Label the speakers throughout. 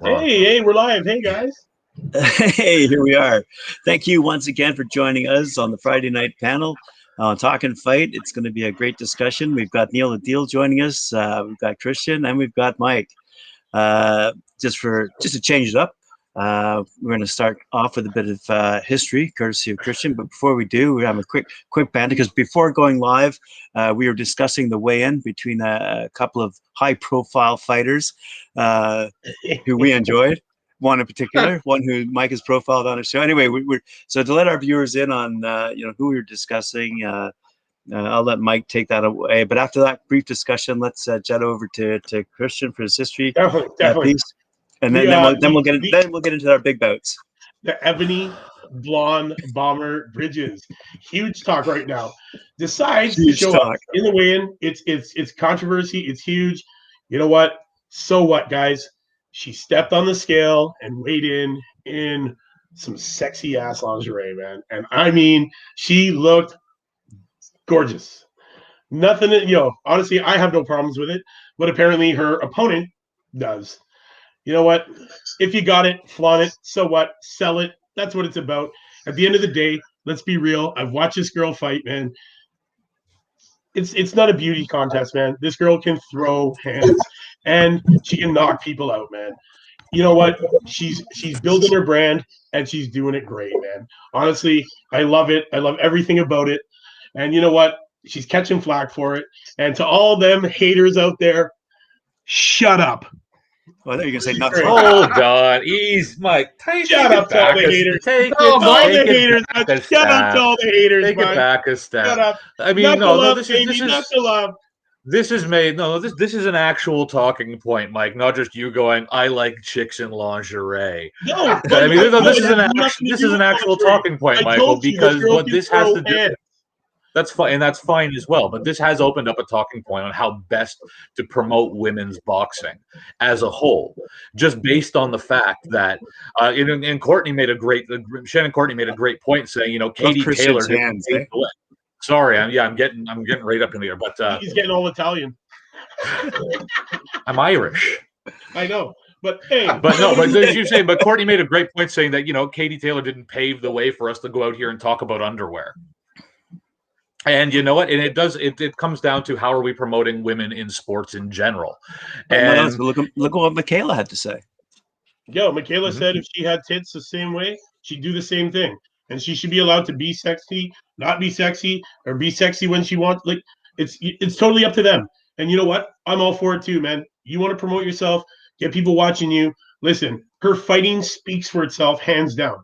Speaker 1: Hey, we're live. Hey, guys.
Speaker 2: Hey, here we are. Thank you once again for joining us on the Friday night panel on Talkin Fight. It's going to be a great discussion. We've got Neil Adil joining us. We've got Christian, and we've got Mike. Uh, just to change it up, we're going to start off with a bit of history, courtesy of Christian. But before we do, we have a quick banter because before going live, we were discussing the weigh-in between a couple of high-profile fighters who we enjoyed. One in particular, one who Mike has profiled on his show. Anyway, we're so to let our viewers in on who we were discussing. I'll let Mike take that away. But after that brief discussion, let's jet over to Christian for his history
Speaker 1: Definitely.
Speaker 2: piece, and then we'll get into our big bouts.
Speaker 1: The ebony blonde bomber Bridges, huge talk right now. Decides to show up in the weigh-in. It's controversy. It's huge. You know what? So what, guys? She stepped on the scale and weighed in some sexy ass lingerie, man. And I mean, she looked gorgeous. Nothing, honestly, I have no problems with it, but apparently her opponent does. You know what? If you got it, flaunt it. So what? Sell it. That's what it's about. At the end of the day, let's be real. I've watched this girl fight, man. It's not a beauty contest, man. This girl can throw hands and she can knock people out, man. You know what? She's building her brand and she's doing it great, man. Honestly, I love it. I love everything about it. And you know what? She's catching flack for it. And to all them haters out there, shut up.
Speaker 2: Well, I thought you were going to say nothing.
Speaker 3: Hold on. Ease, Mike.
Speaker 1: Shut up to all the haters. Shut up to all the haters.
Speaker 3: Take it back a step.
Speaker 1: Shut up.
Speaker 3: I mean, this is made. No, this is an actual talking point, Mike. Not just you going, I like chicks in lingerie.
Speaker 1: No,
Speaker 3: I mean, this is an actual talking point, Michael, because what this has to do. That's fine, and that's fine as well. But this has opened up a talking point on how best to promote women's boxing as a whole, just based on the fact that, and Courtney made a great, Shannon Courtney made a great point saying, Katie Taylor didn't pave the way. Sorry, I'm getting right up in the air, but
Speaker 1: he's getting all Italian.
Speaker 3: I'm Irish.
Speaker 1: I know. But hey,
Speaker 3: but as you say, but Courtney made a great point saying that Katie Taylor didn't pave the way for us to go out here and talk about underwear. And you know what? And it comes down to how are we promoting women in sports in general. And
Speaker 2: look at what Michaela had to say.
Speaker 1: Michaela said if she had tits the same way, she'd do the same thing. And she should be allowed to be sexy, not be sexy, or be sexy when she wants. Like it's totally up to them. And you know what? I'm all for it too, man. You want to promote yourself, get people watching you. Listen, her fighting speaks for itself, hands down.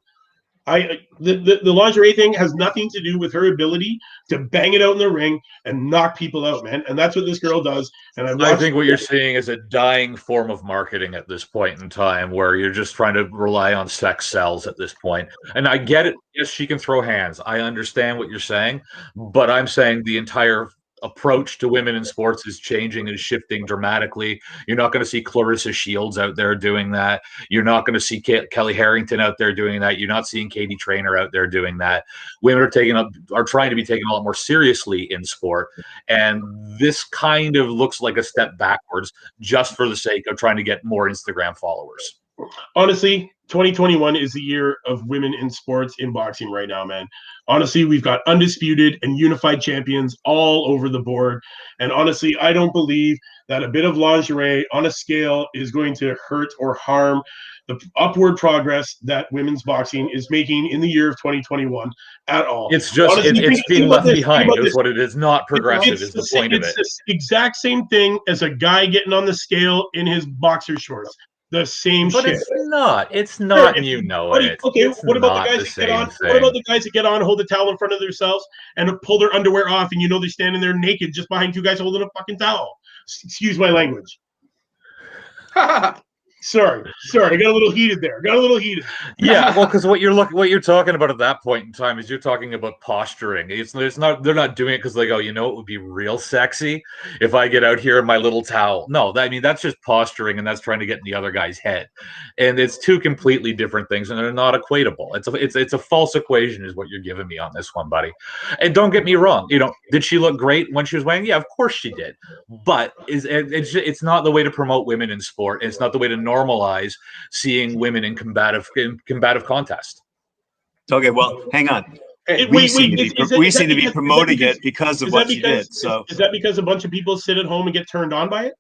Speaker 1: The lingerie thing has nothing to do with her ability to bang it out in the ring and knock people out, man. And that's what this girl does. And
Speaker 3: I think what you're seeing is a dying form of marketing at this point in time, where you're just trying to rely on sex sells at this point. And I get it. Yes, she can throw hands. I understand what you're saying, but I'm saying the entire approach to women in sports is changing and shifting dramatically. You're not going to see Clarissa Shields out there doing that. You're not going to see Kelly Harrington out there doing that. You're not seeing Katie Traynor out there doing that. Women are trying to be taken a lot more seriously in sport, and this kind of looks like a step backwards just for the sake of trying to get more Instagram followers.
Speaker 1: Honestly, 2021 is the year of women in sports in boxing right now, man. Honestly, we've got undisputed and unified champions all over the board. And honestly, I don't believe that a bit of lingerie on a scale is going to hurt or harm the upward progress that women's boxing is making in the year of 2021 at all.
Speaker 3: It's just it's being left behind is what it is. Not progressive is the point of it.
Speaker 1: It's the exact same thing as a guy getting on the scale in his boxer shorts. The same
Speaker 3: but
Speaker 1: shit.
Speaker 3: It's not. You know it.
Speaker 1: Okay, what about the guys that get on? What about the guys that get on, hold the towel in front of themselves, and pull their underwear off, and they're standing there naked just behind two guys holding a fucking towel? Excuse my language. Sorry, I got a little heated there.
Speaker 3: Yeah, well, because what you're talking about at that point in time is you're talking about posturing. They're not doing it because they go, it would be real sexy if I get out here in my little towel. No, that's just posturing, and that's trying to get in the other guy's head, and it's two completely different things, and they're not equatable. It's a false equation, is what you're giving me on this one, buddy. And don't get me wrong. Did she look great when she was weighing? Yeah, of course she did. But it's not the way to promote women in sport. It's not the way to normalize seeing women in combative contest.
Speaker 2: Okay, well, hang on.
Speaker 1: We
Speaker 2: seem to be promoting it because of what she did. So
Speaker 1: is that because a bunch of people sit at home and get turned on by it?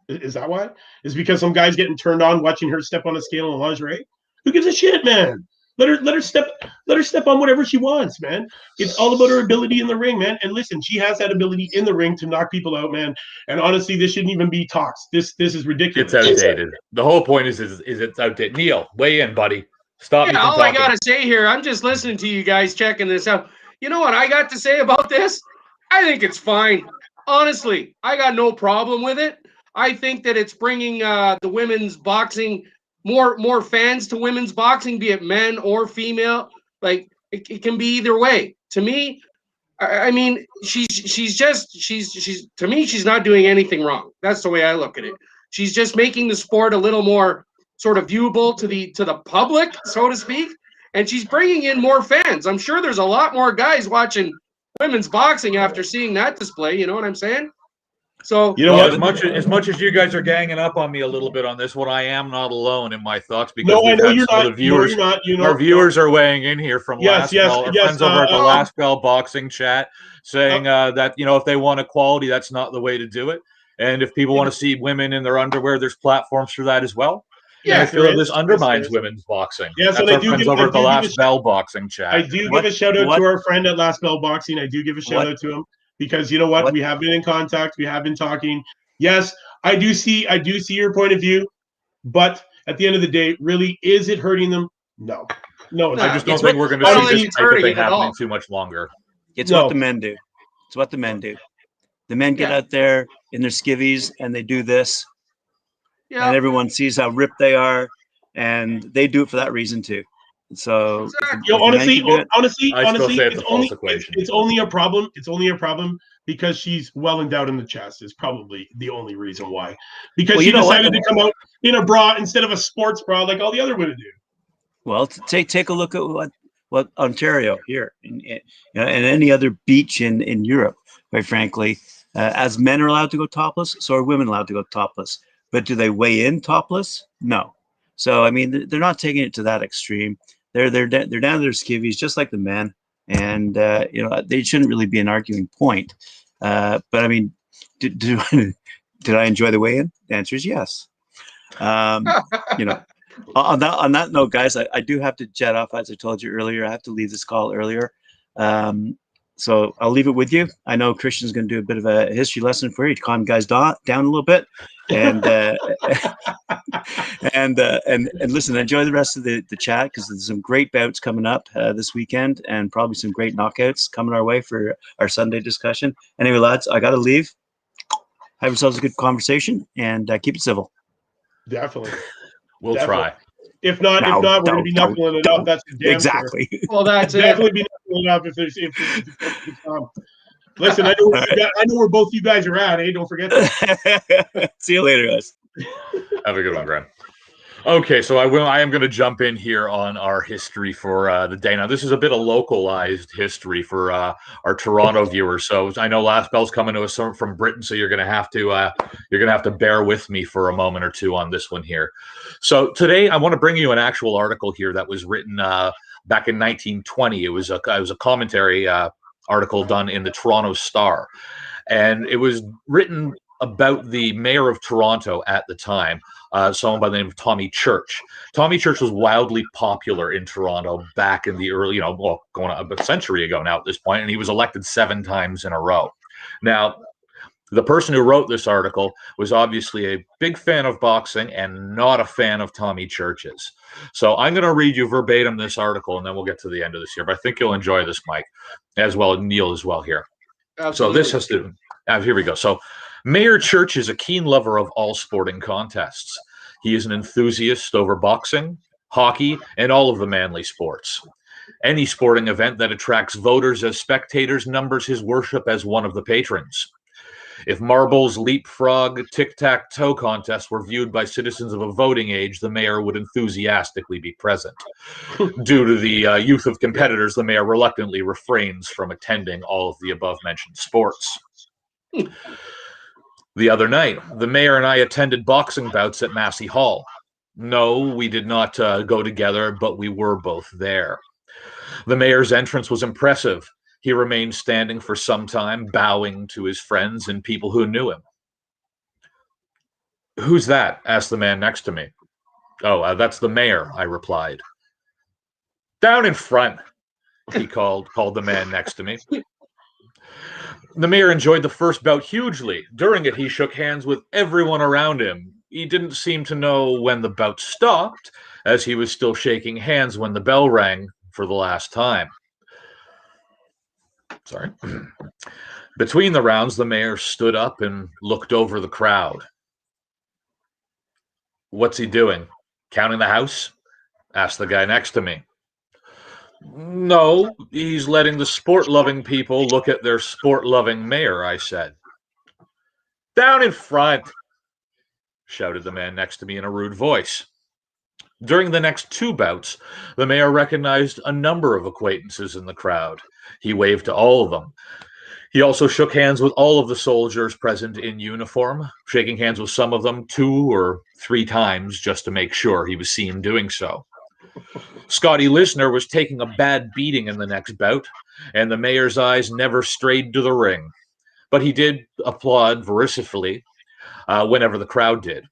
Speaker 1: Is that why? Is because some guy's getting turned on watching her step on a scale in lingerie? Who gives a shit, man? Let her step on whatever she wants, man. It's all about her ability in the ring, man. And listen, she has that ability in the ring to knock people out, man. And honestly, this shouldn't even be talks. This is ridiculous.
Speaker 3: It's outdated. The whole point is it's outdated. Neil, weigh in, buddy. Stop me from
Speaker 4: all
Speaker 3: talking.
Speaker 4: I gotta say here, I'm just listening to you guys checking this out. You know what I got to say about this? I think it's fine. Honestly, I got no problem with it. I think that it's bringing the women's boxing more fans to women's boxing, be it men or female. Like it can be either way. To me, I mean, she's to me, she's not doing anything wrong. That's the way I look at it. She's just making the sport a little more sort of viewable to the public, so to speak, and she's bringing in more fans. I'm sure there's a lot more guys watching women's boxing after seeing that display. You know what I'm saying? So
Speaker 1: you know what?
Speaker 3: As much as you guys are ganging up on me a little bit on this one, I am not alone in my thoughts because
Speaker 1: no, I know you're not.
Speaker 3: The viewers,
Speaker 1: no, you're not.
Speaker 3: our viewers are weighing in here from
Speaker 1: yes,
Speaker 3: our friends over at the Last Bell Boxing Chat, saying that if they want equality, that's not the way to do it. And if people want to see women in their underwear, there's platforms for that as well. Yeah, and I feel this undermines women's boxing.
Speaker 1: Yes,
Speaker 3: that's
Speaker 1: and
Speaker 3: our friends over at the Last Bell Boxing Chat.
Speaker 1: I do give a shout out to our friend at Last Bell Boxing. I do give a shout out to him because you know what? We have been in contact. We have been talking. Yes, I do see your point of view, but at the end of the day, really, is it hurting them? No. I
Speaker 3: just don't think we're going to see this type of thing happening too much longer.
Speaker 2: It's what the men do. It's what the men do. The men get out there in their skivvies and they do this. Yeah. And everyone sees how ripped they are, and they do it for that reason too. So,
Speaker 1: honestly,
Speaker 3: it's
Speaker 1: only a problem. It's only a problem because she's well endowed in the chest. Is probably the only reason why. Because she decided to come out in a bra instead of a sports bra like all the other women do.
Speaker 2: Well, take a look at what Ontario here and any other beach in Europe. Quite frankly, as men are allowed to go topless, so are women allowed to go topless. But do they weigh in topless? No. So I mean, they're not taking it to that extreme. They're down to their skivvies just like the men, and they shouldn't really be an arguing point. But I mean, did I enjoy the weigh-in? The answer is yes. On that note, guys, I do have to jet off. As I told you earlier, I have to leave this call earlier. So I'll leave it with you. I know Christian's going to do a bit of a history lesson for you to calm guys down a little bit, and and listen. Enjoy the rest of the chat because there's some great bouts coming up this weekend, and probably some great knockouts coming our way for our Sunday discussion. Anyway, lads, I got to leave. Have yourselves a good conversation and keep it civil.
Speaker 1: Definitely,
Speaker 3: we'll try.
Speaker 1: If not, we're going to be knuckling it up. That's damn
Speaker 2: exactly.
Speaker 1: Sure.
Speaker 4: Well, that's
Speaker 1: definitely be knuckling it up if there's listen, I know where both you guys are at. Hey, don't forget that.
Speaker 2: See you later, guys.
Speaker 3: Have a good one, Graham. Okay, so I am going to jump in here on our history for the day. Now, this is a bit of localized history for our Toronto viewers. So I know Last Bell's coming to us from Britain, so you're going to have to bear with me for a moment or two on this one here. So today, I want to bring you an actual article here that was written back in 1920. It was a commentary article done in the Toronto Star, and it was written about the mayor of Toronto at the time, someone by the name of Tommy Church. Tommy Church was wildly popular in Toronto back in the early, going on a century ago now at this point, and he was elected 7 times in a row. Now, the person who wrote this article was obviously a big fan of boxing and not a fan of Tommy Church's. So I'm going to read you verbatim this article, and then we'll get to the end of this here. But I think you'll enjoy this, Mike, as well as Neil as well here. Absolutely. So this has to, here we go. So Mayor Church is a keen lover of all sporting contests. He is an enthusiast over boxing, hockey, and all of the manly sports. Any sporting event that attracts voters as spectators numbers his worship as one of the patrons. If marbles, leapfrog, tic-tac-toe contests were viewed by citizens of a voting age, the mayor would enthusiastically be present. Due to the youth of competitors, the mayor reluctantly refrains from attending all of the above-mentioned sports. The other night, the mayor and I attended boxing bouts at Massey Hall. No, we did not go together, but we were both there. The mayor's entrance was impressive. He remained standing for some time, bowing to his friends and people who knew him. "Who's that?" asked the man next to me. "Oh, that's the mayor," I replied. "Down in front," he called the man next to me. The mayor enjoyed the first bout hugely. During it, he shook hands with everyone around him. He didn't seem to know when the bout stopped, as he was still shaking hands when the bell rang for the last time. Sorry. Between the rounds, the mayor stood up and looked over the crowd. "What's he doing? Counting the house?" asked the guy next to me. "No, he's letting the sport-loving people look at their sport-loving mayor," I said. "Down in front," shouted the man next to me in a rude voice. During the next two bouts, the mayor recognized a number of acquaintances in the crowd. He waved to all of them. He also shook hands with all of the soldiers present in uniform, shaking hands with some of them 2 or 3 times just to make sure he was seen doing so. Scotty Listener was taking a bad beating in the next bout, and the mayor's eyes never strayed to the ring. But he did applaud vociferously whenever the crowd did.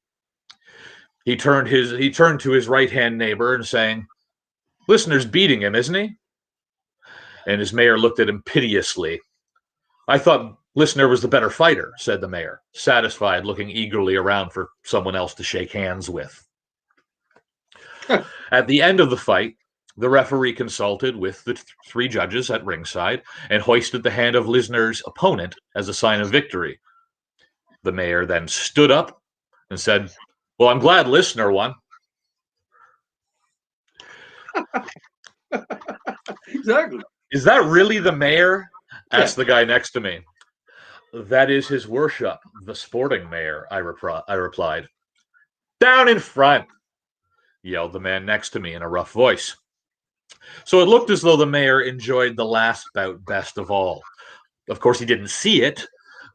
Speaker 3: He turned to his right-hand neighbor and saying, "Listener's beating him, isn't he?" And his mayor looked at him piteously. "I thought Listener was the better fighter," said the mayor, satisfied, looking eagerly around for someone else to shake hands with. At the end of the fight, the referee consulted with the 3 judges at ringside and hoisted the hand of Listener's opponent as a sign of victory. The mayor then stood up and said, "Well, I'm glad Listener won."
Speaker 4: Exactly.
Speaker 3: "Is that really the mayor?" asked the guy next to me. "That is his worship, the sporting mayor," I replied. "Down in front," yelled the man next to me in a rough voice. So it looked as though the mayor enjoyed the last bout best of all. Of course, he didn't see it,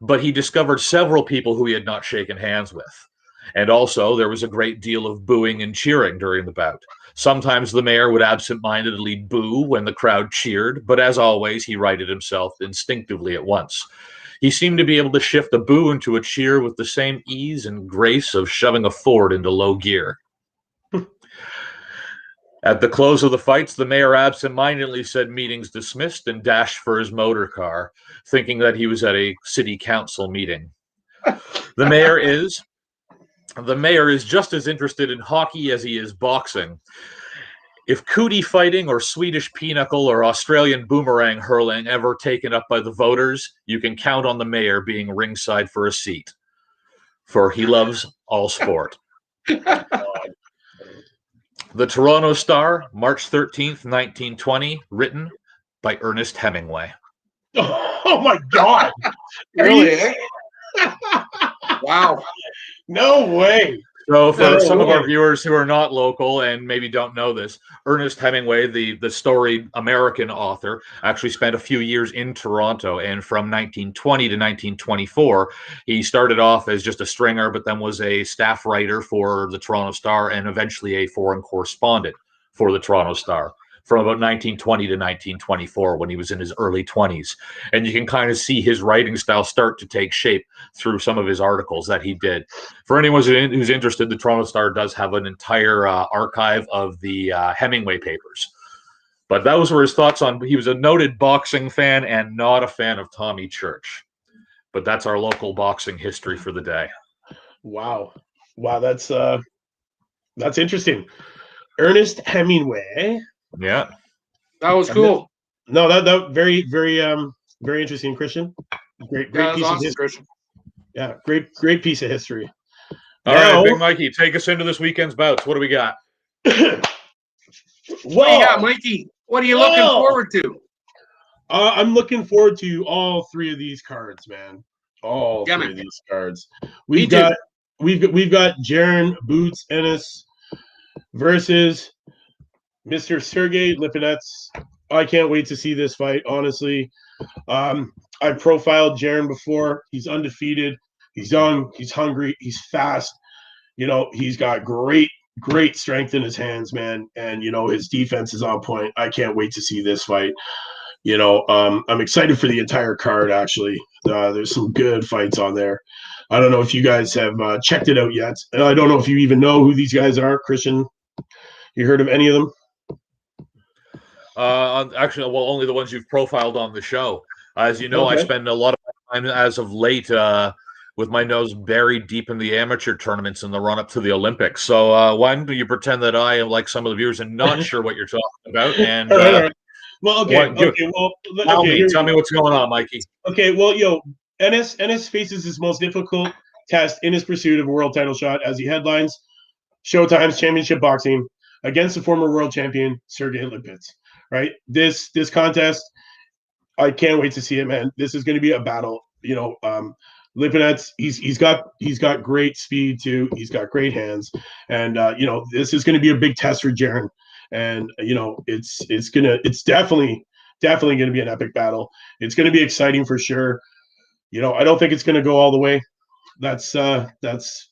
Speaker 3: but he discovered several people who he had not shaken hands with. And also, there was a great deal of booing and cheering during the bout. Sometimes the mayor would absent-mindedly boo when the crowd cheered, but as always, he righted himself instinctively at once. He seemed to be able to shift a boo into a cheer with the same ease and grace of shoving a Ford into low gear. At the close of the fights, the mayor absent-mindedly said meetings dismissed and dashed for his motor car, thinking that he was at a city council meeting. The mayor is just as interested in hockey as he is boxing. If cootie fighting or Swedish pinochle or Australian boomerang hurling ever taken up by the voters, you can count on the mayor being ringside for a seat, for he loves all sport. The Toronto Star, March 13th, 1920, written by Ernest Hemingway.
Speaker 1: Oh my God.
Speaker 4: Really? Wow.
Speaker 1: No way.
Speaker 3: So for some of our viewers who are not local and maybe don't know this, Ernest Hemingway, the storied American author, actually spent a few years in Toronto. And from 1920 to 1924, he started off as just a stringer, but then was a staff writer for the Toronto Star and eventually a foreign correspondent for the Toronto Star, from about 1920 to 1924 when he was in his early 20s. And you can kind of see his writing style start to take shape through some of his articles that he did. For anyone who's interested, the Toronto Star does have an entire archive of the Hemingway papers. But those were his thoughts on, he was a noted boxing fan and not a fan of Tommy Church. But that's our local boxing history for the day.
Speaker 1: Wow. Wow, that's interesting. Ernest Hemingway.
Speaker 3: Yeah.
Speaker 4: That was cool.
Speaker 1: No, that very, very interesting, Christian. Great piece
Speaker 4: awesome,
Speaker 1: of history.
Speaker 4: Christian.
Speaker 1: Yeah, great piece of history.
Speaker 3: All right, Big Mikey, take us into this weekend's bouts. What do we got?
Speaker 4: What do you got, Mikey? What are you looking forward to?
Speaker 1: I'm looking forward to all 3 of these cards, man. All 3 of these cards. We've got Jaron Boots Ennis versus Mr. Sergey Lipinets. I can't wait to see this fight, honestly. I profiled Jaron before. He's undefeated. He's young. He's hungry. He's fast. You know, he's got great great strength in his hands, man. And, his defense is on point. I can't wait to see this fight. I'm excited for the entire card, actually. There's some good fights on there. I don't know if you guys have checked it out yet. I don't know if you even know who these guys are. Christian, you heard of any of them?
Speaker 3: Actually, well, only the ones you've profiled on the show. As you know, okay. I spend a lot of time as of late with my nose buried deep in the amateur tournaments in the run-up to the Olympics. So why don't you pretend that I am like some of the viewers and not sure what you're talking about? And
Speaker 1: all right. Well, okay.
Speaker 3: Tell me what's going on, Mikey.
Speaker 1: Okay, well, Ennis faces his most difficult test in his pursuit of a world title shot as he headlines Showtime's Championship Boxing against the former world champion Sergey Lipitz. Right, this contest, I can't wait to see it, man. This is going to be a battle. Lipinets, he's got great speed too. He's got great hands, and this is going to be a big test for Jaron. And it's definitely going to be an epic battle. It's going to be exciting for sure. I don't think it's going to go all the way. That's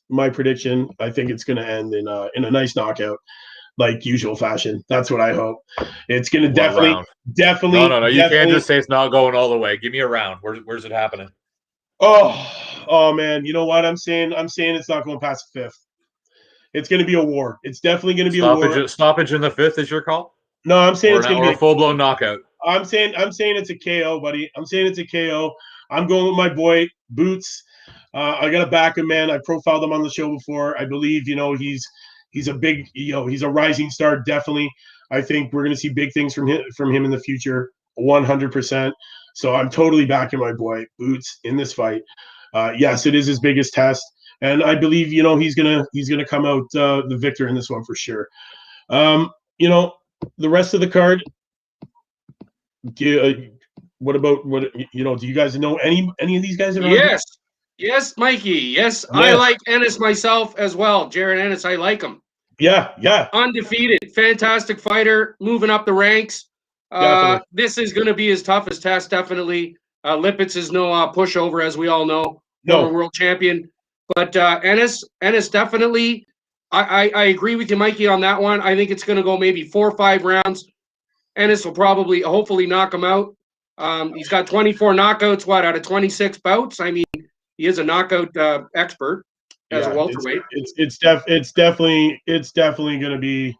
Speaker 1: my prediction. I think it's going to end in a nice knockout, like usual fashion. That's what I hope. It's going to definitely.
Speaker 3: No. You can't just say it's not going all the way. Give me a round. Where's it happening?
Speaker 1: Oh man. You know what I'm saying? I'm saying it's not going past the 5th. It's going to be a war. It's definitely going to be a war.
Speaker 3: Stoppage in the 5th is your call?
Speaker 1: No, I'm saying it's going to be
Speaker 3: a full-blown knockout.
Speaker 1: I'm saying it's a KO, buddy. I'm saying it's a KO. I'm going with my boy Boots. I got to back him, man. I profiled him on the show before. I believe, he's a big, he's a rising star. Definitely. I think we're going to see big things from him in the future. 100%. So I'm totally backing my boy Boots in this fight. Yes, it is his biggest test. And I believe, he's gonna come out the victor in this one for sure. The rest of the card. Do you guys know any of these guys?
Speaker 4: Yes, Mikey. Yes, I like Ennis myself as well. Jaron Ennis, I like him.
Speaker 1: Yeah.
Speaker 4: Undefeated, fantastic fighter, moving up the ranks. This is going to be his toughest test, definitely. Lipitz is no pushover, as we all know. No world champion. But Ennis definitely, I agree with you, Mikey, on that one. I think it's going to go maybe 4 or 5 rounds. Ennis will hopefully knock him out. He's got 24 knockouts, out of 26 bouts? I mean, he is a knockout expert as a welterweight.
Speaker 1: It's definitely going to be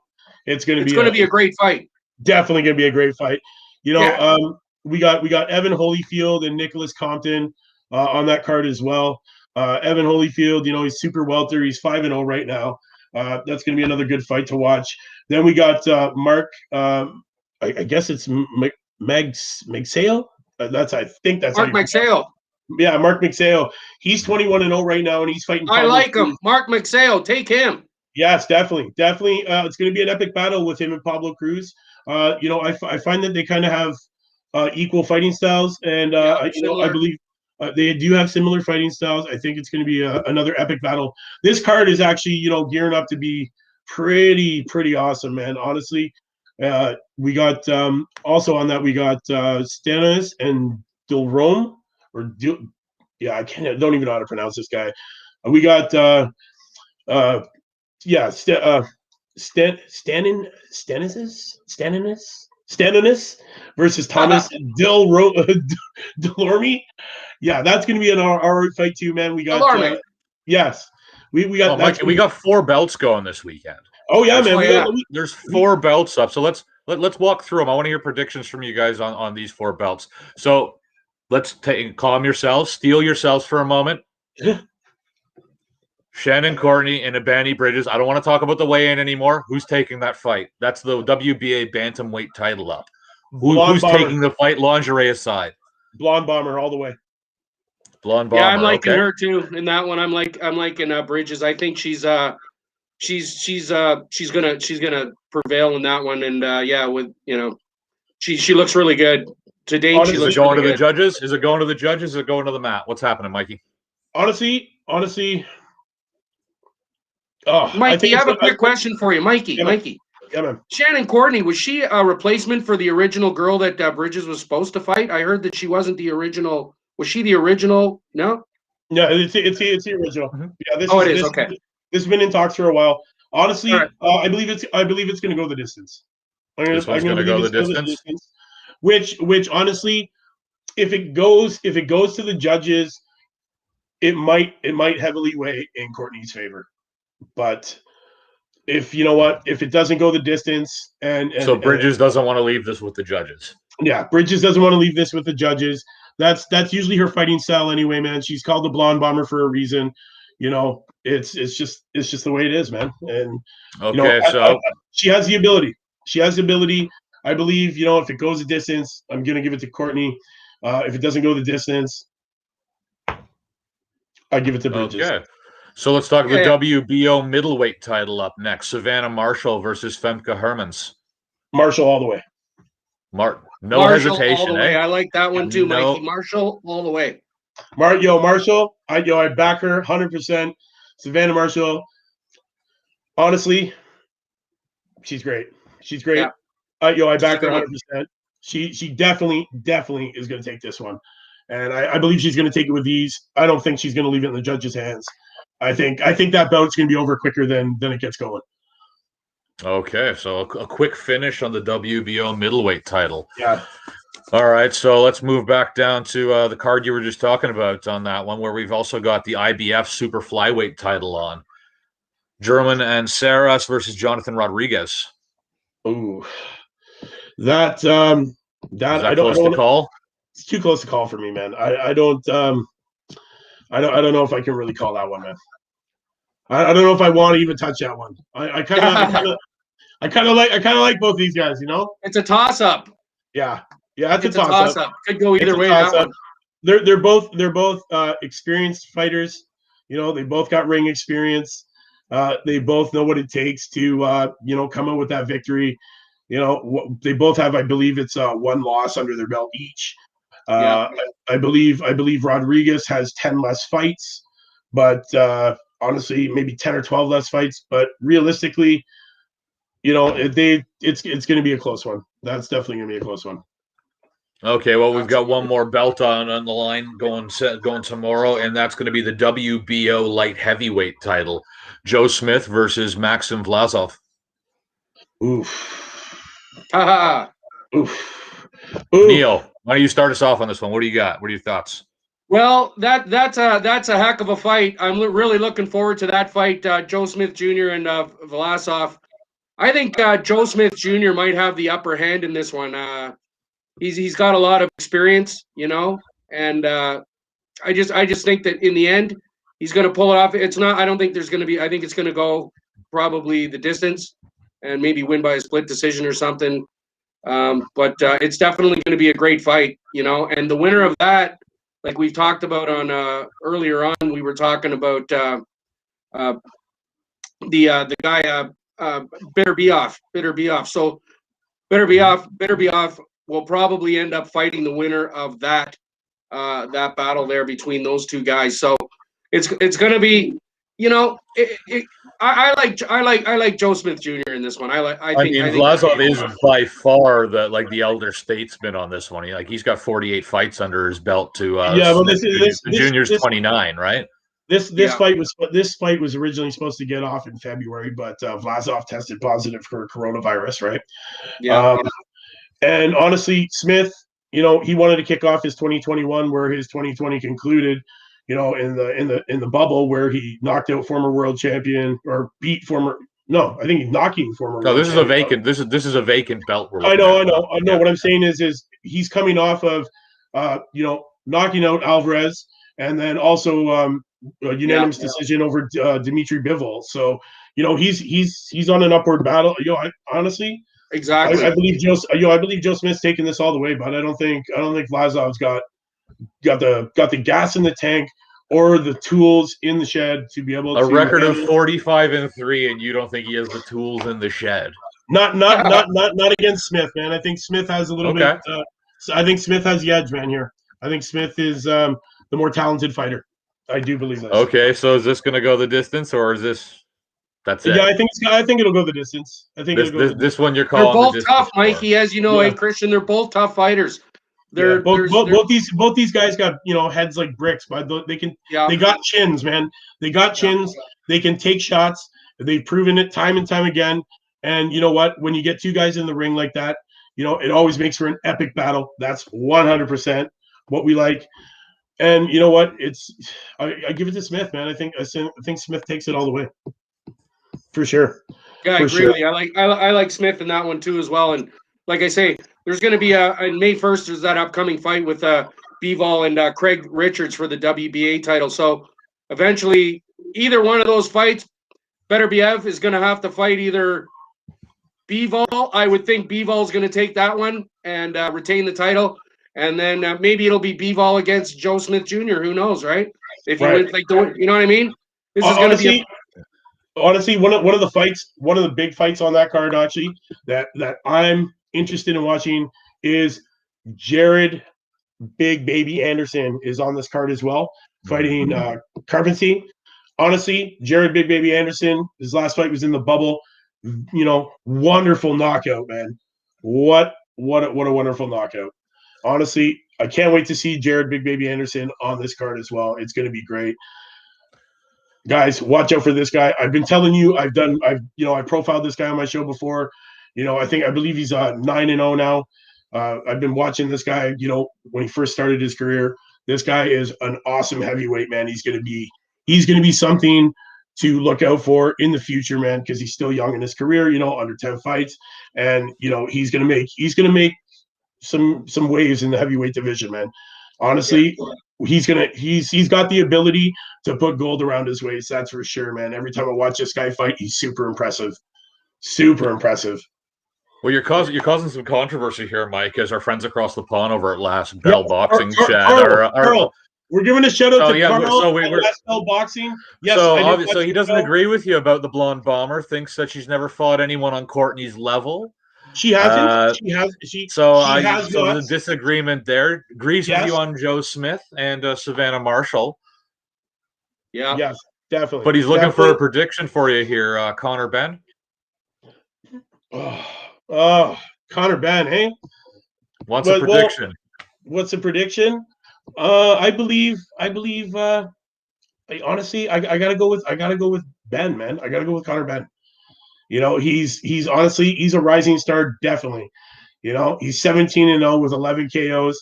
Speaker 4: a great fight.
Speaker 1: Definitely going to be a great fight. We got Evan Holyfield and Nicholas Compton on that card as well. Evan Holyfield, he's super welter. He's 5-0 right now. That's going to be another good fight to watch. Then we got Mark. I guess it's Magsayo. I think that's
Speaker 4: Mark Magsayo.
Speaker 1: Yeah, Mark Magsayo. He's 21-0 right now, and he's fighting.
Speaker 4: I like him, Mark Magsayo. Take him.
Speaker 1: Yes, definitely. It's going to be an epic battle with him and Pablo Cruz. I find that they kind of have equal fighting styles, and I believe they do have similar fighting styles. I think it's going to be another epic battle. This card is actually, gearing up to be pretty awesome, man. Honestly, we got also on that we got Stanis and Dilrome I don't even know how to pronounce this guy. We got Staninis versus Thomas Delorme. Yeah, that's going to be an all right fight too, man. We got yes. We got
Speaker 3: Mikey, we got 4 belts going this weekend.
Speaker 1: Oh yeah, man.
Speaker 3: There's 4 belts up. So let's walk through them. I want to hear predictions from you guys on these 4 belts. So let's calm yourselves, steel yourselves for a moment. Shannon Courtney and Abani Bridges. I don't want to talk about the weigh-in anymore. Who's taking that fight? That's the WBA bantamweight title up. Who's taking the fight? Lingerie aside.
Speaker 1: Blonde Bomber all the way.
Speaker 3: Blonde Bomber.
Speaker 4: Yeah, I'm liking her too. In that one, I'm liking Bridges. I think she's gonna prevail in that one. And she looks really good. To date,
Speaker 3: she looks going really to the judges. Is it going to the judges? Is it going to the mat? What's happening, Mikey?
Speaker 1: Honestly.
Speaker 4: Mikey, I have a quick question for you, Mikey.
Speaker 1: Yeah,
Speaker 4: Mikey.
Speaker 1: Yeah, man.
Speaker 4: Shannon Courtney, was she a replacement for the original girl that Bridges was supposed to fight? I heard that she wasn't the original. Was she the original? No.
Speaker 1: Yeah, it's the original.
Speaker 4: Mm-hmm. Yeah, it is. Okay.
Speaker 1: This has been in talks for a while. Honestly,
Speaker 4: All right.
Speaker 1: I believe it's going to go the distance.
Speaker 3: This one's going to go the distance.
Speaker 1: Which honestly, if it goes to the judges, it might heavily weigh in Courtney's favor. But if it doesn't go the distance, and
Speaker 3: so Bridges doesn't want to leave this with the judges.
Speaker 1: Yeah, Bridges doesn't want to leave this with the judges. That's usually her fighting style anyway, man. She's called the blonde bomber for a reason. It's just the way it is, man. And
Speaker 3: okay,
Speaker 1: she has the ability. She has the ability. I believe, if it goes the distance, I'm gonna give it to Courtney. If it doesn't go the distance, I give it to Bridges.
Speaker 3: Okay. So let's talk the WBO middleweight title up next. Savannah Marshall versus Femke Hermans.
Speaker 1: Marshall all the way.
Speaker 3: No
Speaker 4: Marshall
Speaker 3: hesitation.
Speaker 4: All the way. I like that one too,
Speaker 3: No.
Speaker 4: Mikey. Marshall all the way.
Speaker 1: Marshall. I back her 100%. Savannah Marshall. Honestly, she's great. She's great.
Speaker 4: Yeah.
Speaker 1: I back her 100%. She definitely is going to take this one, and I believe she's going to take it with ease. I don't think she's going to leave it in the judges' hands. I think that bout's going to be over quicker than it gets going.
Speaker 3: Okay, so a quick finish on the WBO middleweight title.
Speaker 1: Yeah.
Speaker 3: All right, so let's move back down to the card you were just talking about on that one, where we've also got the IBF super flyweight title on. German and Saras versus Jonathan Rodriguez.
Speaker 1: Ooh, that
Speaker 3: Is that close to call?
Speaker 1: It's too close to call for me, man. I don't know if I can really call that one, man. I don't know if I want to even touch that one. I kind of like both these guys,
Speaker 4: It's a toss up.
Speaker 1: Yeah, it's a toss up.
Speaker 4: Could go either way.
Speaker 1: They're both experienced fighters. They both got ring experience. They both know what it takes to come out with that victory. They both have, I believe it's one loss under their belt each. I believe Rodriguez has 10 less fights, but honestly, maybe 10 or 12 less fights. But realistically, it's going to be a close one. That's definitely going to be a close one.
Speaker 3: Okay, well, we've got one more belt on the line going tomorrow, and that's going to be the WBO light heavyweight title. Joe Smith versus Maxim Vlasov.
Speaker 1: Oof.
Speaker 4: Oof.
Speaker 3: Neil, why don't you start us off on this one? What do you got? What are your thoughts?
Speaker 4: Well, that's a heck of a fight. I'm really looking forward to that fight, Joe Smith Jr. and Vlasov. I think Joe Smith Jr. might have the upper hand in this one. He's got a lot of experience, and I just think that in the end he's going to pull it off. It's not. I don't think there's going to be. I think it's going to go probably the distance and maybe win by a split decision or something. But it's definitely going to be a great fight, And the winner of that, like we've talked about on earlier on, we were talking about the guy Bitter Bioff. So Bitter Bioff will probably end up fighting the winner of that battle there between those two guys. So it's going to be, I like Joe Smith Jr. in this one. I think
Speaker 3: Vlasov is by far the elder statesman on this one. He's got 48 fights under his belt to the junior's 29, right?
Speaker 1: This fight was originally supposed to get off in February, but Vlasov tested positive for coronavirus, right?
Speaker 4: Yeah.
Speaker 1: And honestly, Smith, he wanted to kick off his 2021 where his 2020 concluded, in the bubble where he knocked out former world champion or beat former. No, I think he's knocking former.
Speaker 3: No, this is a vacant. This is a vacant belt.
Speaker 1: I know. Yeah. What I'm saying is he's coming off of, knocking out Alvarez and then also a unanimous decision over Dimitri Bivol. So he's on an upward battle. Honestly.
Speaker 4: Exactly.
Speaker 1: I believe Joe Smith's taking this all the way, but I don't think Vlasov's got the gas in the tank or the tools in the shed to be able to
Speaker 3: record of 45-3, and you don't think he has the tools in the shed?
Speaker 1: Not against Smith, man. I think Smith has a little bit. I think Smith has the edge, man. Here, I think Smith is the more talented fighter. I do believe that.
Speaker 3: Okay, so is this going to go the distance, or is this? That's it.
Speaker 1: Yeah, I think it'll go the distance. I think
Speaker 3: this one you're calling.
Speaker 4: They're both tough, Mikey, as you know, Christian. They're both tough fighters.
Speaker 1: Both these guys got heads like bricks, but they got chins, man. They got chins. They can take shots, They've proven it time and time again. And you know what? When you get two guys in the ring like that, it always makes for an epic battle. That's 100% what we like. And you know what? I give it to Smith, man. I think Smith takes it all the way, for sure.
Speaker 4: Yeah, I agree with you. I like Smith in that one too as well. And like I say, there's going to be on May 1st. There's that upcoming fight with Bivol and Craig Richards for the WBA title. So eventually, either one of those fights, Beterbiev is going to have to fight either Bivol. I would think Bivol is going to take that one and retain the title. And then maybe it'll be Bivol against Joe Smith Jr. Who knows, right? If he wins, you know what I mean? This is going to be
Speaker 1: honestly one of the fights, one of the big fights on that card, actually, that I'm interested in watching is Jared Big Baby Anderson is on this card as well, fighting Carpentry. Honestly, Jared Big Baby Anderson, his last fight was in the bubble. Wonderful knockout, man. What a wonderful knockout. Honestly, I can't wait to see Jared Big Baby Anderson on this card as well. It's going to be great. Guys, watch out for this guy. I've been telling you, I profiled this guy on my show before. I believe he's 9-0 now. I've been watching this guy, when he first started his career. This guy is an awesome heavyweight, man. He's going to be something to look out for in the future, man, because he's still young in his career, under 10 fights. And, he's going to make some waves in the heavyweight division, man. Honestly, he's got the ability to put gold around his waist. That's for sure, man. Every time I watch this guy fight, he's super impressive. Super impressive.
Speaker 3: Well, you're causing some controversy here, Mike, as our friends across the pond over at Last Bell Boxing Chat
Speaker 1: Carl, we're giving a shout out to Carl.
Speaker 3: So
Speaker 1: Last Bell Boxing. Yes,
Speaker 3: so he doesn't agree with you about the blonde bomber. Thinks that she's never fought anyone on Courtney's level.
Speaker 1: She hasn't.
Speaker 3: So there's a disagreement there. Agrees with you on Joe Smith and Savannah Marshall.
Speaker 4: Yeah.
Speaker 1: Yes, definitely.
Speaker 3: But he's looking for a prediction for you here, Connor Ben.
Speaker 1: Connor Ben, hey?
Speaker 3: What's a prediction?
Speaker 1: What's the prediction? I believe. Honestly, I gotta go with Ben, man. I gotta go with Connor Ben. He's honestly, he's a rising star, definitely. He's 17-0 with 11 KOs.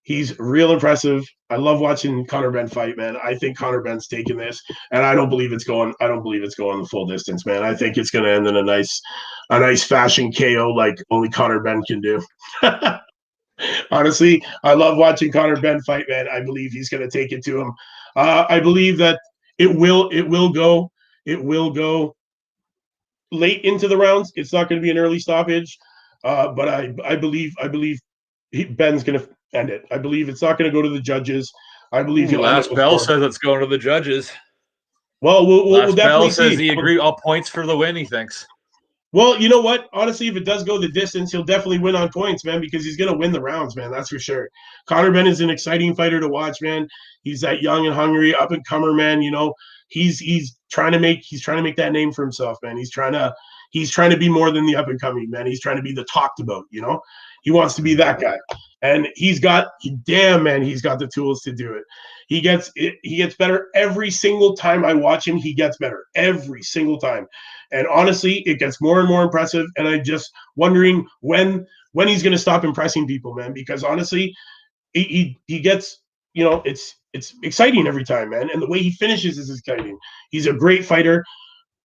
Speaker 1: He's real impressive. I love watching Connor Ben fight, man. I think Connor Ben's taking this, and I don't believe it's going the full distance, man. I think it's gonna end in a nice fashion KO like only Connor Ben can do. Honestly, I love watching Connor Ben fight, man. I believe he's gonna take it to him. I believe that it will go late into the rounds. It's not going to be an early stoppage, but I believe Ben's going to end it. I believe it's not going to go to the judges. I believe
Speaker 3: Last Bell says it's going to the judges.
Speaker 1: Well, we'll definitely
Speaker 3: Bell says
Speaker 1: see.
Speaker 3: He agrees all points for the win. He thinks.
Speaker 1: Well, you know what? Honestly, if it does go the distance, he'll definitely win on points, man, because he's going to win the rounds, man. That's for sure. Connor Ben is an exciting fighter to watch, man. He's that young and hungry up and comer, man. He's trying to make that name for himself, man. He's trying to be more than the up and coming, man. He's trying to be the talked about, He wants to be that guy. And he's got the tools to do it. He gets better every single time I watch him. He gets better every single time. And honestly, it gets more and more impressive. And I'm just wondering when he's going to stop impressing people, man, because honestly, he gets, it's exciting every time, man. And the way he finishes is exciting. He's a great fighter.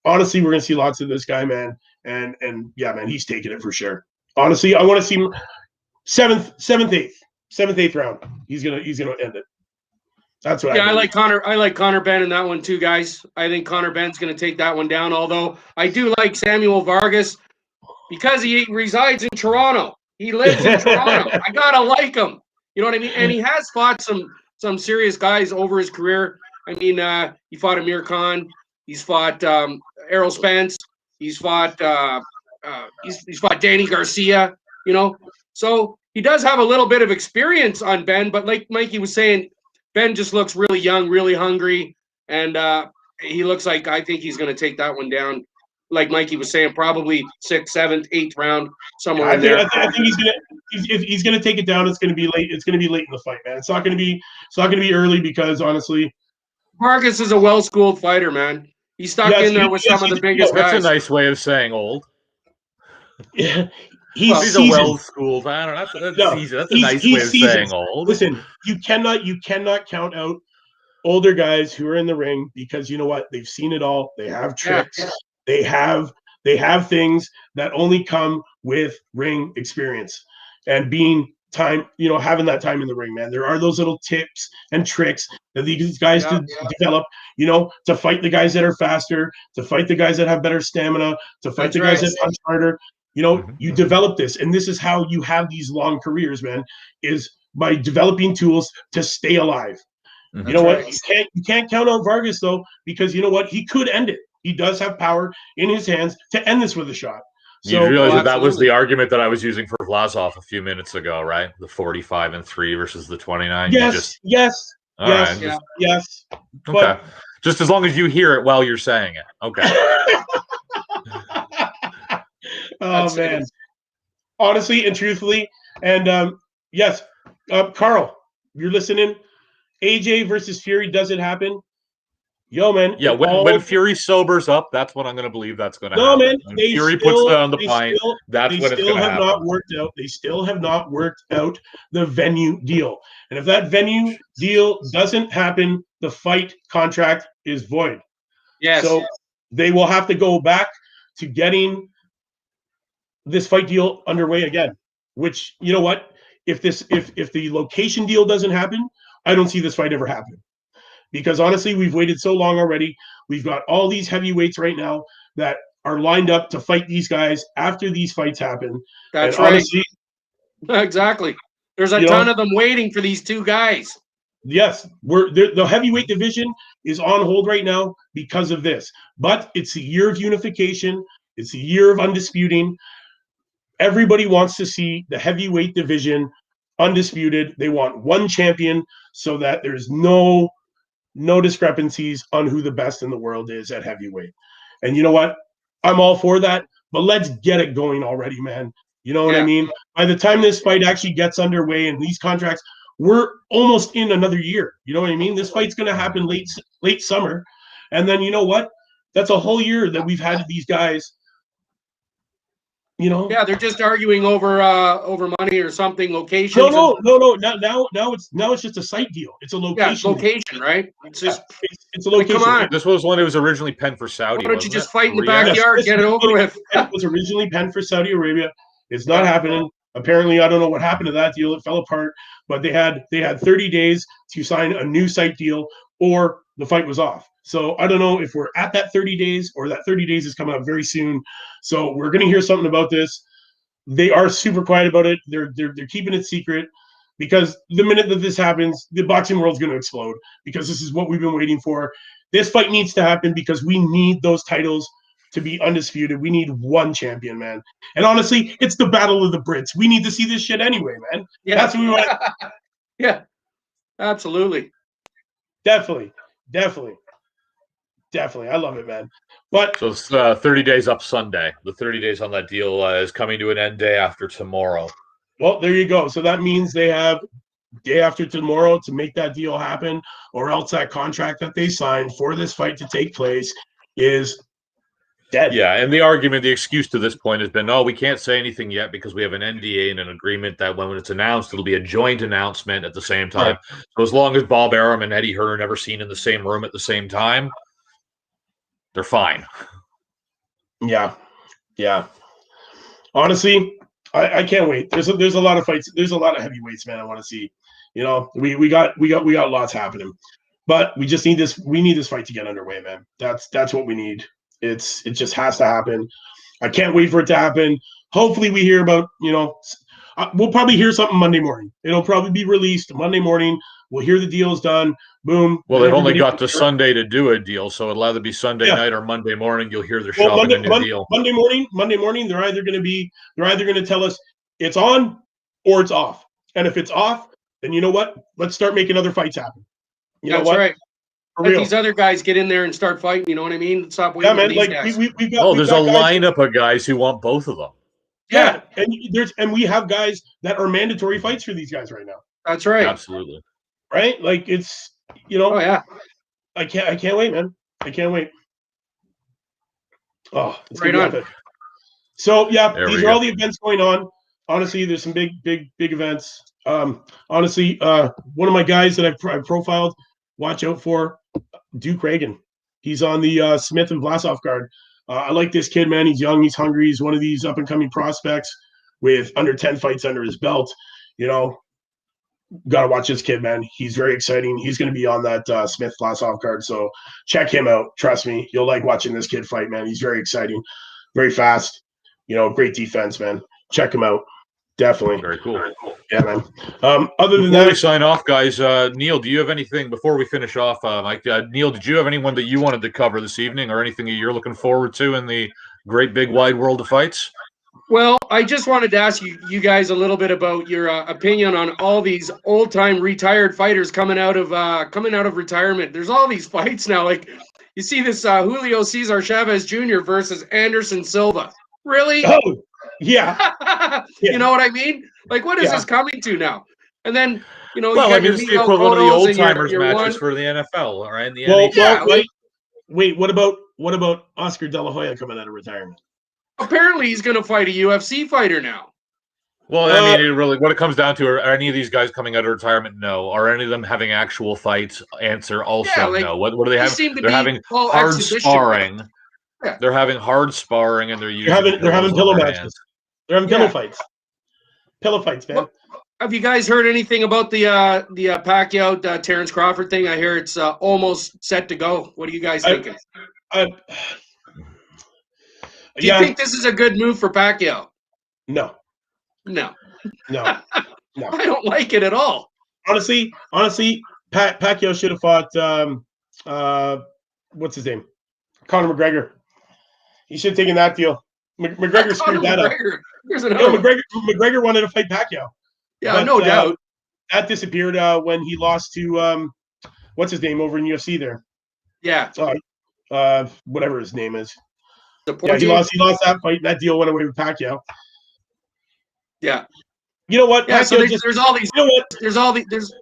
Speaker 1: Honestly, we're going to see lots of this guy, man. And yeah, man, he's taking it for sure. Honestly, I want to see him seventh, eighth round. He's gonna end it. That's what.
Speaker 4: Yeah, I like Connor Ben in that one too, guys. I think Connor Ben's gonna take that one down. Although I do like Samuel Vargas because he resides in Toronto. He lives in Toronto. I gotta like him. You know what I mean? And he has fought some serious guys over his career. I mean, he fought Amir Khan. He's fought Errol Spence. He's fought he's fought Danny Garcia. So he does have a little bit of experience on Ben. But like Mikey was saying, Ben just looks really young, really hungry, and he looks like I think he's going to take that one down. Like Mikey was saying, probably 6th, 7th, 8th round, somewhere in there.
Speaker 1: I think he's gonna take it down. It's gonna be late. It's gonna be late in the fight, man. It's not gonna be early because honestly,
Speaker 4: Vargas is a well-schooled fighter, man. He's stuck in there with some of the biggest
Speaker 3: That's
Speaker 4: guys.
Speaker 3: a nice way of saying old.
Speaker 1: Yeah,
Speaker 3: He's a well-schooled. I don't know. That's easy. That's a nice way of saying old.
Speaker 1: Listen, you cannot count out older guys who are in the ring, because you know what? They've seen it all. They have tricks. Yeah. They have things that only come with ring experience and being time, having that time in the ring, man. There are those little tips and tricks that these guys develop, to fight the guys that are faster, to fight the guys that have better stamina, to fight guys that punch harder. You develop this, and this is how you have these long careers, man, is by developing tools to stay alive. You know what? You can't count on Vargas, though, because you know what? He could end it. He does have power in his hands to end this with a shot.
Speaker 3: So, you realize that was the argument that I was using for Vlasov a few minutes ago, right? The 45-3 versus the 29.
Speaker 1: Yes.
Speaker 3: Okay. Just as long as you hear it while you're saying it. Okay.
Speaker 1: Oh, man. Honestly and truthfully. And yes, Carl, you're listening. AJ versus Fury doesn't happen. Yo, man.
Speaker 3: Yeah, when Fury sobers up, that's when I'm going to believe that's going to happen.
Speaker 1: No, man.
Speaker 3: When Fury puts down the pint, that's when it's going to happen.
Speaker 1: They still have not worked out the venue deal. And if that venue deal doesn't happen, the fight contract is void.
Speaker 4: Yes.
Speaker 1: So they will have to go back to getting this fight deal underway again, which, you know what? If the location deal doesn't happen, I don't see this fight ever happening. Because honestly, we've waited so long already. We've got all these heavyweights right now that are lined up to fight these guys after these fights happen.
Speaker 4: That's right. Honestly, exactly. There's a ton of them waiting for these two guys.
Speaker 1: Yes, the heavyweight division is on hold right now because of this. But it's a year of unification. It's a year of undisputing. Everybody wants to see the heavyweight division undisputed. They want one champion so that there's no discrepancies on who the best in the world is at heavyweight. And you know what? I'm all for that, but let's get it going already, man. You know what I mean? By the time this fight actually gets underway and these contracts, we're almost in another year. You know what I mean? This fight's going to happen late summer. And then you know what? That's a whole year that we've had these guys.
Speaker 4: Yeah, they're just arguing over money or something, locations.
Speaker 1: No. Now it's just a site deal. It's a location.
Speaker 4: Yeah, location, right? It's just
Speaker 1: it's a location.
Speaker 4: Come on.
Speaker 3: This was when it was originally penned for Saudi.
Speaker 4: Why don't you just fight in the backyard, get it over with?
Speaker 1: It was originally penned for Saudi Arabia. It's not happening. Apparently, I don't know what happened to that deal. It fell apart. But they had 30 days to sign a new site deal, or the fight was off. So I don't know if we're at that 30 days or that 30 days is coming up very soon. So we're going to hear something about this. They are super quiet about it. They're keeping it secret, because the minute that this happens, the boxing world's going to explode, because this is what we've been waiting for. This fight needs to happen because we need those titles to be undisputed. We need one champion, man. And honestly, it's the battle of the Brits. We need to see this shit anyway, man.
Speaker 4: Yeah.
Speaker 1: That's what we want.
Speaker 4: Yeah, absolutely.
Speaker 1: Definitely. I love it, man. But
Speaker 3: so it's 30 days up Sunday. The 30 days on that deal is coming to an end day after tomorrow.
Speaker 1: Well, there you go. So that means they have day after tomorrow to make that deal happen, or else that contract that they signed for this fight to take place is dead.
Speaker 3: Yeah, and the excuse to this point has been, oh, we can't say anything yet because we have an NDA and an agreement that when it's announced, it'll be a joint announcement at the same time. Right. So as long as Bob Arum and Eddie Hearn are never seen in the same room at the same time, they're fine.
Speaker 1: Yeah. Honestly, I can't wait. There's a lot of fights. There's a lot of heavyweights, man. I want to see. We got lots happening, but we just need this. We need this fight to get underway, man. That's what we need. It just has to happen. I can't wait for it to happen. Hopefully, we hear about. We'll probably hear something Monday morning. It'll probably be released Monday morning. We'll hear the deal's done. Boom.
Speaker 3: Well, they've only got to Sunday to do a deal, so it'll either be Sunday night or Monday morning. You'll hear they're shopping a new deal. Monday
Speaker 1: morning, they're either going to tell us it's on or it's off. And if it's off, then you know what? Let's start making other fights happen.
Speaker 4: That's right. Let these other guys get in there and start fighting. You know what I mean? Stop waiting for these guys.
Speaker 3: There's a lineup of guys who want both of them.
Speaker 1: Yeah, and we have guys that are mandatory fights for these guys right now.
Speaker 4: That's right.
Speaker 3: Absolutely.
Speaker 1: Right? Like it's.
Speaker 4: Oh yeah.
Speaker 1: I can't wait, man. I can't wait. Oh, it's
Speaker 4: Right
Speaker 1: gonna be
Speaker 4: on.
Speaker 1: epic. So yeah,
Speaker 3: There
Speaker 1: these
Speaker 3: we
Speaker 1: are
Speaker 3: go.
Speaker 1: all the events going on. Honestly, there's some big events. Honestly, one of my guys that I've profiled, watch out for, Duke Reagan. He's on the Smith and Vlasov card. I like this kid, man. He's young, he's hungry. He's one of these up and coming prospects with under 10 fights under his belt. You know, got to watch this kid, man. He's very exciting. He's going to be on that Smith Vlasov card. So check him out. Trust me, you'll like watching this kid fight, man. He's very exciting, very fast. You know, great defense, man. Check him out. Definitely.
Speaker 3: Very cool.
Speaker 1: Yeah, man. Other than
Speaker 3: Before we
Speaker 1: that,
Speaker 3: sign off, guys, Neil, do you have anything before we finish off? Mike, Neil, did you have anyone that you wanted to cover this evening, or anything that you're looking forward to in the great big wide world of fights?
Speaker 4: Well, I just wanted to ask you guys a little bit about your opinion on all these old-time retired fighters coming out of retirement. There's all these fights now. Like you see this Julio Cesar Chavez Jr. versus Anderson Silva. Really?
Speaker 1: oh yeah,
Speaker 4: You know what I mean? Like, what is this coming to now? And then
Speaker 3: Well,
Speaker 4: you
Speaker 3: I
Speaker 4: got
Speaker 3: mean,
Speaker 4: your
Speaker 3: it's the
Speaker 4: Miguel
Speaker 3: equivalent of the
Speaker 4: Cottos
Speaker 3: old
Speaker 4: and your-
Speaker 3: timers
Speaker 4: your
Speaker 3: matches
Speaker 4: one.
Speaker 3: for the NFL, all right? In the
Speaker 1: well,
Speaker 3: NHL.
Speaker 4: Yeah, like-
Speaker 1: wait. What about Oscar De La Hoya coming out of retirement?
Speaker 4: Apparently, he's going to fight a UFC fighter now.
Speaker 3: Well, I mean, it really, what it comes down to, are any of these guys coming out of retirement? No. Are any of them having actual fights? Answer also
Speaker 4: Yeah, like,
Speaker 3: no. What do they have?
Speaker 4: seem to
Speaker 3: They're
Speaker 4: be
Speaker 3: having
Speaker 4: all
Speaker 3: hard
Speaker 4: exhibition.
Speaker 3: sparring.
Speaker 4: Yeah.
Speaker 3: They're having hard sparring, and they're using
Speaker 1: They're having
Speaker 3: pillows
Speaker 1: pillow
Speaker 3: on their
Speaker 1: matches.
Speaker 3: hands.
Speaker 1: They're having
Speaker 4: Yeah.
Speaker 1: pillow fights, man.
Speaker 4: Well, have you guys heard anything about the Pacquiao Terrence Crawford thing? I hear it's almost set to go. What are you guys thinking? Do you think this is a good move for Pacquiao?
Speaker 1: No.
Speaker 4: No.
Speaker 1: I
Speaker 4: don't like it at all.
Speaker 1: Honestly, Pacquiao should have fought what's his name? Conor McGregor. He should have taken that deal. McGregor screwed that up.
Speaker 4: Here's another one.
Speaker 1: McGregor wanted to fight Pacquiao.
Speaker 4: Yeah,
Speaker 1: but,
Speaker 4: no doubt.
Speaker 1: That disappeared when he lost to what's his name over in UFC there.
Speaker 4: Yeah.
Speaker 1: Whatever his name is.
Speaker 4: Yeah,
Speaker 1: he lost that fight. That deal went away with Pacquiao.
Speaker 4: Yeah.
Speaker 1: You know what?
Speaker 4: Yeah, so there's all these.
Speaker 1: You know what?
Speaker 4: There's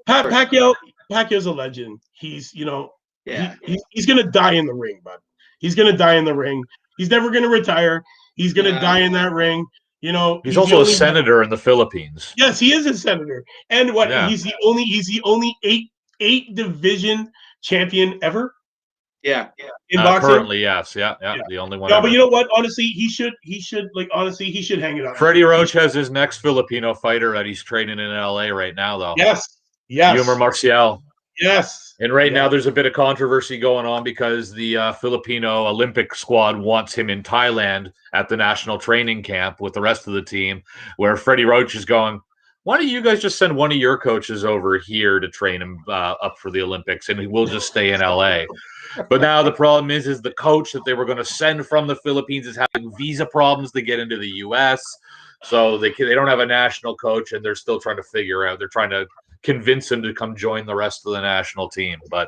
Speaker 1: Pacquiao's a legend. He's he's gonna die in the ring, bud. He's gonna die in the ring. He's never gonna retire. He's gonna die in that ring. You know,
Speaker 3: he's also a senator in the Philippines.
Speaker 1: Yes, he is a senator. And what? Yeah. He's the only eight division champion ever.
Speaker 4: Yeah.
Speaker 1: In boxing.
Speaker 3: Currently, yes. Yeah. The only one.
Speaker 1: No, but you know what? Honestly, he should hang it up.
Speaker 3: Freddie Roach has his next Filipino fighter that he's training in LA right now, though.
Speaker 1: Yes.
Speaker 3: Yumar Marcial.
Speaker 1: Yes.
Speaker 3: And right now there's a bit of controversy going on because the Filipino Olympic squad wants him in Thailand at the national training camp with the rest of the team, where Freddie Roach is going, why don't you guys just send one of your coaches over here to train him up for the Olympics, and we'll just stay in LA. But now the problem is the coach that they were going to send from the Philippines is having visa problems to get into the U.S., so they don't have a national coach, and they're still trying to figure out. They're trying to convince him to come join the rest of the national team. But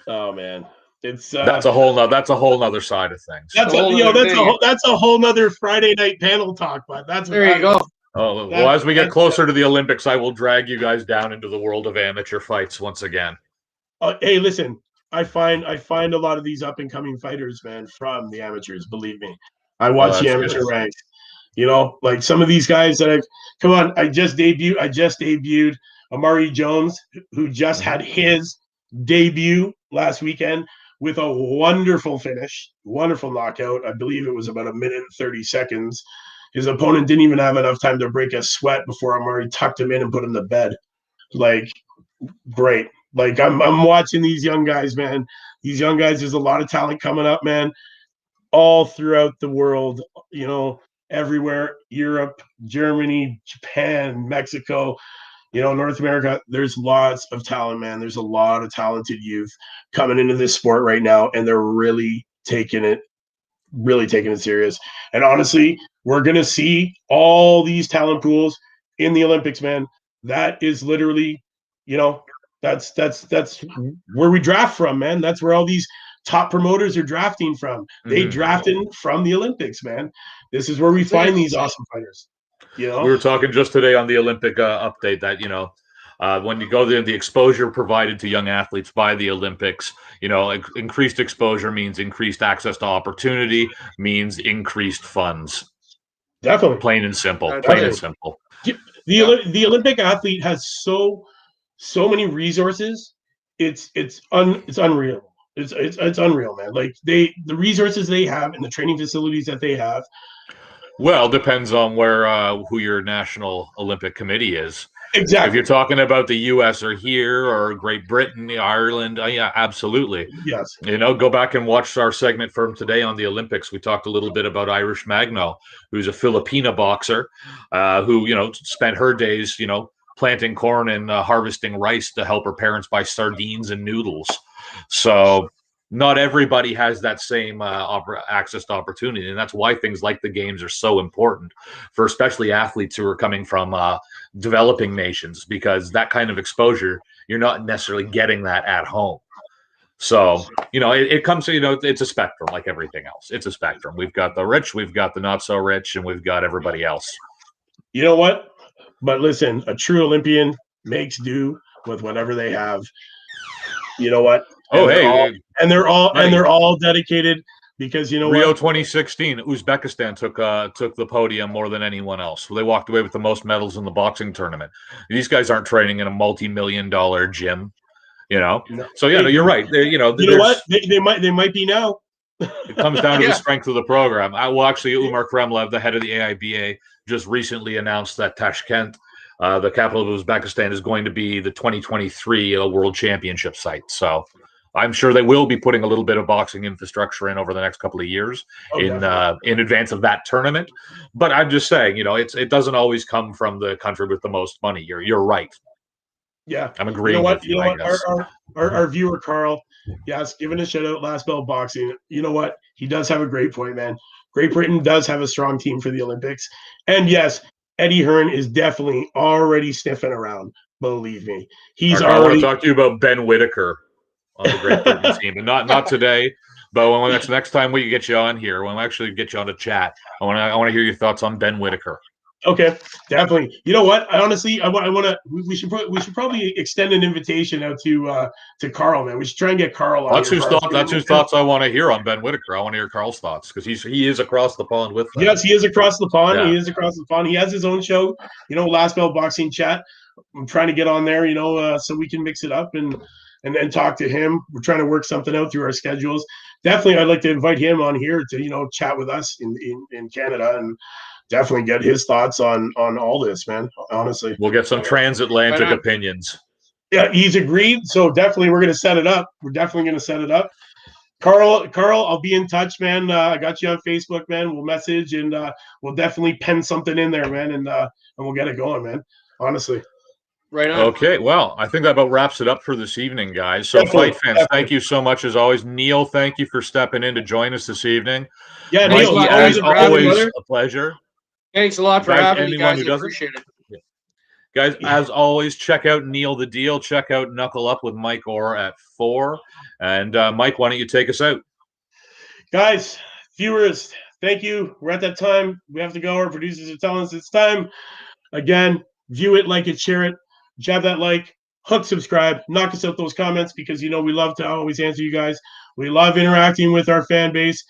Speaker 1: oh man, it's
Speaker 3: that's a whole nother side of things.
Speaker 1: That's a whole nother Friday night panel talk. But
Speaker 4: there you go.
Speaker 3: Oh well, as we get closer to the Olympics, I will drag you guys down into the world of amateur fights once again.
Speaker 1: Hey, listen, I find a lot of these up and coming fighters, man, from the amateurs. Believe me, I watch the amateur ranks. You know, like some of these guys that I just debuted Amari Jones, who just had his debut last weekend with a wonderful finish, wonderful knockout. I believe it was about 1 minute and 30 seconds. His opponent didn't even have enough time to break a sweat before Amari tucked him in and put him to bed. Like, great. Like, I'm watching these young guys, man. These young guys, there's a lot of talent coming up, man, all throughout the world, you know, everywhere, Europe, Germany, Japan, Mexico, you know, North America. There's lots of talent, man. There's a lot of talented youth coming into this sport right now, and they're really taking it serious. And honestly, we're going to see all these talent pools in the Olympics, man. That is literally, you know, that's where we draft from, man. That's where all these top promoters are drafting from. They drafted from the Olympics, man. This is where we find these awesome fighters. You know,
Speaker 3: we were talking just today on the Olympic update that, you know, When you go there, the exposure provided to young athletes by the Olympics, increased exposure means increased access to opportunity, means increased funds.
Speaker 1: Definitely.
Speaker 3: Plain and simple.
Speaker 4: That's
Speaker 3: Plain
Speaker 4: it.
Speaker 3: and simple.
Speaker 1: The Olympic athlete has so many resources. It's unreal. It's unreal, man. Like the resources they have and the training facilities that they have.
Speaker 3: Well, depends on who your National Olympic Committee is.
Speaker 1: Exactly.
Speaker 3: If you're talking about the U.S. or here or Great Britain, Ireland, yeah, absolutely.
Speaker 1: Yes.
Speaker 3: Go back and watch our segment from today on the Olympics. We talked a little bit about Irish Magno, who's a Filipina boxer, who spent her days, planting corn and harvesting rice to help her parents buy sardines and noodles. So not everybody has that same access to opportunity, and that's why things like the games are so important for especially athletes who are coming from developing nations, because that kind of exposure, you're not necessarily getting that at home. So, it comes to, it's a spectrum like everything else. It's a spectrum. We've got the rich, we've got the not so rich, and we've got everybody else.
Speaker 1: You know what? But listen, a true Olympian makes do with whatever they have. You know what? And they're all dedicated, because
Speaker 3: Rio 2016, Uzbekistan took the podium more than anyone else. They walked away with the most medals in the boxing tournament. These guys aren't training in a multi-million-dollar gym,
Speaker 1: No.
Speaker 3: So yeah, you're right.
Speaker 1: You know what? They might be now.
Speaker 3: It comes down to the strength of the program. Actually, Umar Kremlev, the head of the AIBA, just recently announced that Tashkent, the capital of Uzbekistan, is going to be the 2023 World Championship site. So I'm sure they will be putting a little bit of boxing infrastructure in over the next couple of years in advance of that tournament. But I'm just saying, it doesn't always come from the country with the most money. You're right.
Speaker 1: Yeah,
Speaker 3: I'm agreeing with you. I guess.
Speaker 1: Our viewer Carl, yes, giving a shout out Last Bell Boxing. You know what? He does have a great point, man. Great Britain does have a strong team for the Olympics, and yes, Eddie Hearn is definitely already sniffing around. Believe me, he's already.
Speaker 3: I want to talk to you about Ben Whitaker on the Great Britain team, and not today, but when that's next time we get you on here, when we actually get you on to chat, I want to hear your thoughts on Ben Whitaker.
Speaker 1: Okay, definitely. You know what? I want to. We should probably extend an invitation out to Carl, man. We should try and get Carl on.
Speaker 3: That's whose thoughts I want to hear on Ben Whitaker. I want to hear Carl's thoughts, because he is across the pond with them.
Speaker 1: Yes, he is across the pond.
Speaker 3: Yeah.
Speaker 1: He is across the pond. He has his own show, Last Bell Boxing Chat. I'm trying to get on there, so we can mix it up and talk to him. We're trying to work something out through our schedules. Definitely, I'd like to invite him on here to chat with us in Canada, and definitely get his thoughts on all this, man. Honestly,
Speaker 3: we'll get some transatlantic opinions.
Speaker 1: Yeah, he's agreed. So definitely, we're going to set it up. We're definitely going to set it up. Carl, I'll be in touch, man. I got you on Facebook, man. We'll message, and we'll definitely pen something in there, man, and we'll get it going, man. Honestly.
Speaker 4: Right on.
Speaker 3: Okay, well, I think that about wraps it up for this evening, guys. So, fight fans, thank you so much as always. Neil, thank you for stepping in to join us this evening.
Speaker 1: Yeah,
Speaker 3: Mike,
Speaker 1: Neil,
Speaker 3: as always a pleasure.
Speaker 4: Thanks a lot for having me, guys. I appreciate it.
Speaker 3: Yeah. Guys, as always, check out Neil the Deal. Check out Knuckle Up with Mike Orr at 4. And Mike, why don't you take us out?
Speaker 1: Guys, viewers, thank you. We're at that time. We have to go. Our producers are telling us it's time. Again, view it, like it, share it. Jab that like, hook, subscribe, knock us out those comments, because we love to always answer you guys. We love interacting with our fan base.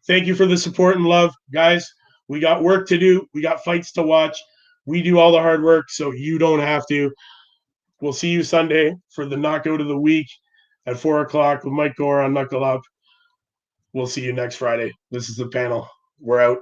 Speaker 1: Thank you for the support and love, guys. We got work to do. We got fights to watch. We do all the hard work, so you don't have to. We'll see you Sunday for the knockout of the week at 4 o'clock with Mike Gore on Knuckle Up. We'll see you next Friday. This is the panel. We're out.